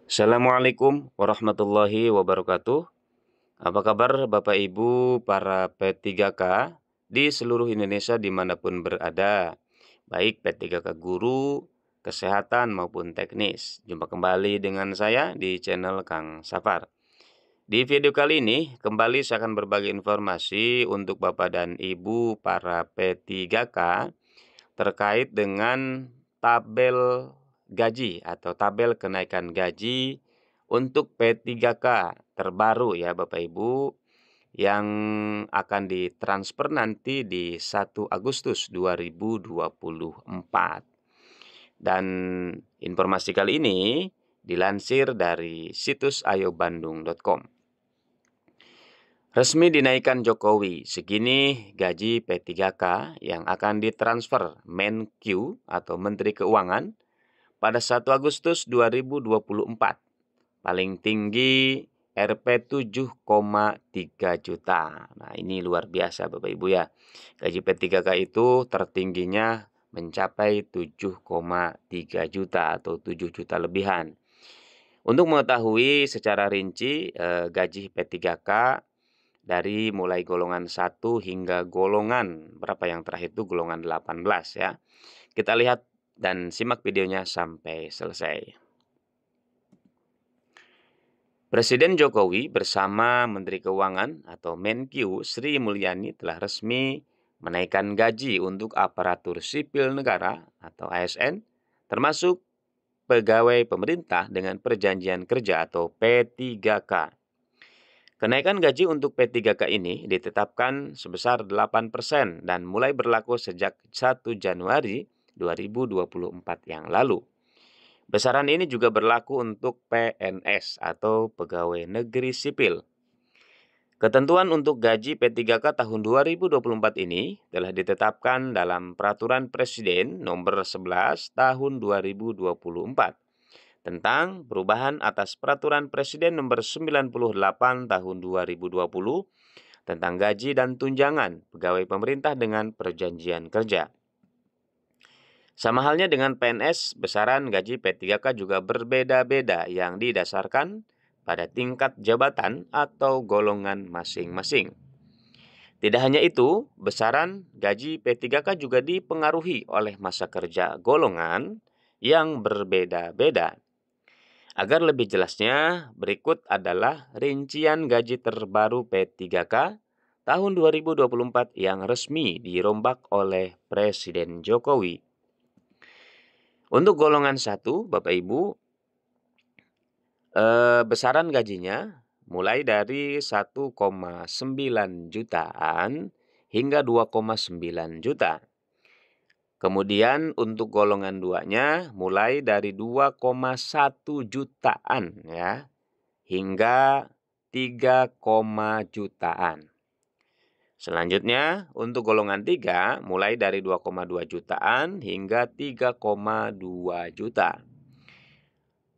Assalamualaikum warahmatullahi wabarakatuh. Apa kabar Bapak Ibu para P3K di seluruh Indonesia dimanapun berada, baik P3K guru, kesehatan maupun teknis. Jumpa kembali dengan saya di channel Kang Safar. Di video kali ini kembali saya akan berbagi informasi untuk Bapak dan Ibu para P3K terkait dengan tabel gaji atau tabel kenaikan gaji untuk P3K terbaru ya Bapak Ibu yang akan ditransfer nanti di 1 Agustus 2024. Dan informasi kali ini dilansir dari situs ayobandung.com. Resmi dinaikkan Jokowi, segini gaji P3K yang akan ditransfer Menq atau Menteri Keuangan pada 1 Agustus 2024. Paling tinggi Rp 7,3 juta. Nah, ini luar biasa Bapak Ibu ya. Gaji P3K itu tertingginya mencapai 7,3 juta atau 7 juta lebihan. Untuk mengetahui secara rinci gaji P3K dari mulai golongan 1 hingga golongan berapa yang terakhir itu golongan 18 ya. Kita lihat dan simak videonya sampai selesai. Presiden Jokowi bersama Menteri Keuangan atau Menq Sri Mulyani telah resmi menaikkan gaji untuk aparatur sipil negara atau ASN, termasuk pegawai pemerintah dengan perjanjian kerja atau P3K. Kenaikan gaji untuk P3K ini ditetapkan sebesar 8% dan mulai berlaku sejak 1 Januari 2024 yang lalu. Besaran ini juga berlaku untuk PNS atau Pegawai Negeri Sipil. Ketentuan untuk gaji P3K tahun 2024 ini telah ditetapkan dalam Peraturan Presiden Nomor 11 Tahun 2024 tentang perubahan atas Peraturan Presiden Nomor 98 Tahun 2020 tentang gaji dan tunjangan pegawai pemerintah dengan perjanjian kerja. Sama halnya dengan PNS, besaran gaji P3K juga berbeda-beda yang didasarkan pada tingkat jabatan atau golongan masing-masing. Tidak hanya itu, besaran gaji P3K juga dipengaruhi oleh masa kerja golongan yang berbeda-beda. Agar lebih jelasnya, berikut adalah rincian gaji terbaru P3K tahun 2024 yang resmi dirombak oleh Presiden Jokowi. Untuk golongan 1, Bapak Ibu, besaran gajinya mulai dari 1,9 jutaan hingga 2,9 juta. Kemudian untuk golongan 2-nya mulai dari 2,1 jutaan ya hingga 3, jutaan. Selanjutnya untuk golongan 3 mulai dari 2,2 jutaan hingga 3,2 juta.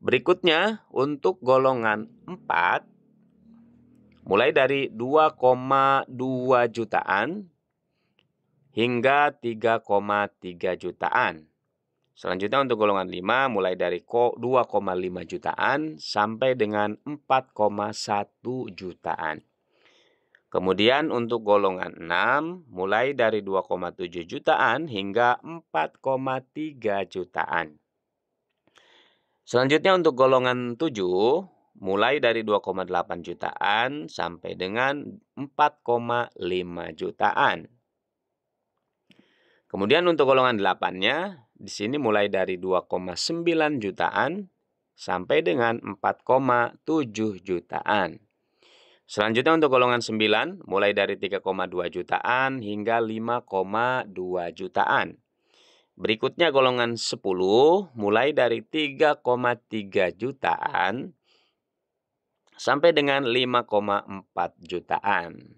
Berikutnya untuk golongan 4 mulai dari 2,2 jutaan hingga 3,3 jutaan. Selanjutnya untuk golongan 5 mulai dari 2,5 jutaan sampai dengan 4,1 jutaan. Kemudian untuk golongan 6 mulai dari 2,7 jutaan hingga 4,3 jutaan. Selanjutnya untuk golongan 7 mulai dari 2,8 jutaan sampai dengan 4,5 jutaan. Kemudian untuk golongan 8-nya di sini mulai dari 2,9 jutaan sampai dengan 4,7 jutaan. Selanjutnya untuk golongan 9 mulai dari 3,2 jutaan hingga 5,2 jutaan. Berikutnya golongan 10 mulai dari 3,3 jutaan sampai dengan 5,4 jutaan.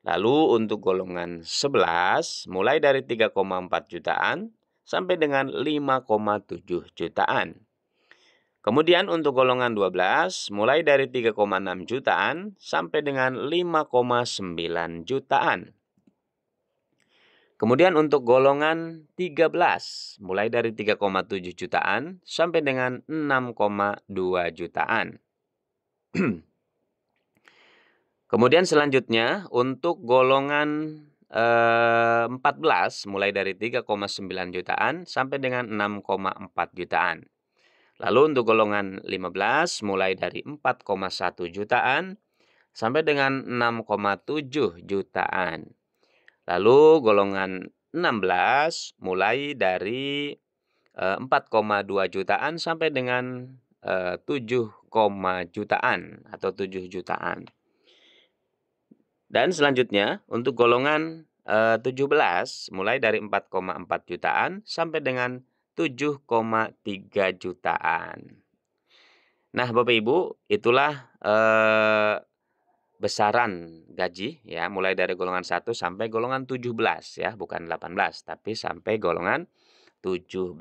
Lalu untuk golongan 11 mulai dari 3,4 jutaan sampai dengan 5,7 jutaan. Kemudian untuk golongan 12 mulai dari 3,6 jutaan sampai dengan 5,9 jutaan. Kemudian untuk golongan 13 mulai dari 3,7 jutaan sampai dengan 6,2 jutaan. Kemudian selanjutnya untuk golongan 14 mulai dari 3,9 jutaan sampai dengan 6,4 jutaan. Lalu untuk golongan 15 mulai dari 4,1 jutaan sampai dengan 6,7 jutaan. Lalu golongan 16 mulai dari 4,2 jutaan sampai dengan 7, jutaan atau 7 jutaan. Dan selanjutnya untuk golongan 17 mulai dari 4,4 jutaan sampai dengan 7,3 jutaan. Nah, Bapak Ibu, itulah besaran gaji ya, mulai dari golongan 1 sampai golongan 17 ya, bukan 18 tapi sampai golongan 17.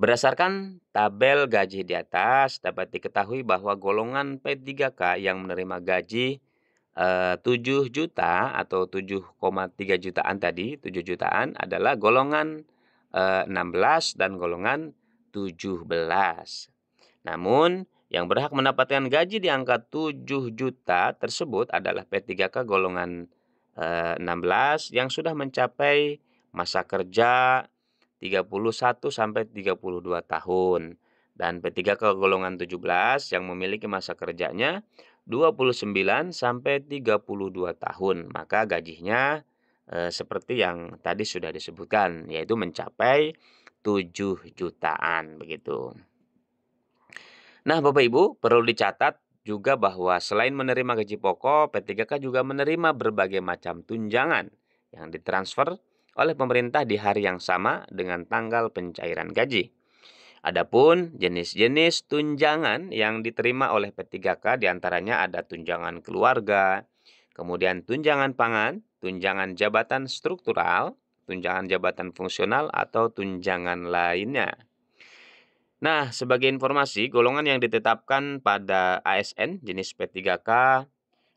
Berdasarkan tabel gaji di atas dapat diketahui bahwa golongan P3K yang menerima gaji 7 juta atau 7,3 jutaan tadi, 7 jutaan adalah golongan 16 dan golongan 17. Namun yang berhak mendapatkan gaji di angka 7 juta tersebut adalah P3K golongan 16 yang sudah mencapai masa kerja 31 sampai 32 tahun. Dan P3K golongan 17 yang memiliki masa kerjanya 29 sampai 32 tahun. Maka gajinya seperti yang tadi sudah disebutkan, yaitu mencapai 7 jutaan begitu. Nah, Bapak Ibu, perlu dicatat juga bahwa selain menerima gaji pokok, P3K juga menerima berbagai macam tunjangan yang ditransfer oleh pemerintah di hari yang sama dengan tanggal pencairan gaji. Adapun jenis-jenis tunjangan yang diterima oleh P3K diantaranya ada tunjangan keluarga, kemudian tunjangan pangan, tunjangan jabatan struktural, tunjangan jabatan fungsional, atau tunjangan lainnya. Nah, sebagai informasi, golongan yang ditetapkan pada ASN jenis P3K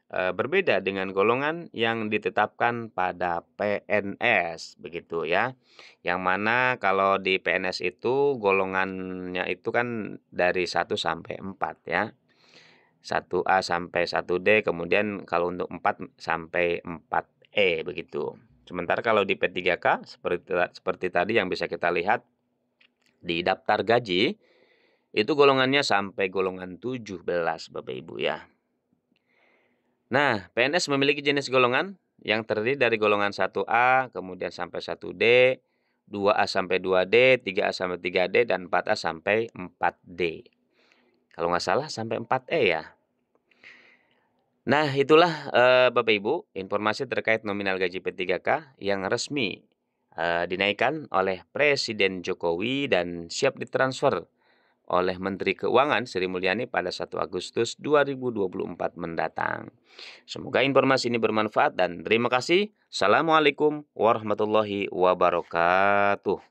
berbeda dengan golongan yang ditetapkan pada PNS, begitu ya. Yang mana kalau di PNS itu golongannya itu kan dari 1 sampai 4 ya. 1A sampai 1D, kemudian kalau untuk 4 sampai 4E begitu. Sementara kalau di P3K seperti tadi yang bisa kita lihat di daftar gaji, itu golongannya sampai golongan 17 Bapak Ibu ya. Nah, PNS memiliki jenis golongan yang terdiri dari golongan 1A, kemudian sampai 1D, 2A sampai 2D, 3A sampai 3D, dan 4A sampai 4D. Kalau nggak salah sampai 4E ya. Nah, itulah Bapak Ibu informasi terkait nominal gaji P3K yang resmi dinaikkan oleh Presiden Jokowi dan siap ditransfer oleh Menteri Keuangan Sri Mulyani pada 1 Agustus 2024 mendatang. Semoga informasi ini bermanfaat dan terima kasih. Assalamualaikum warahmatullahi wabarakatuh.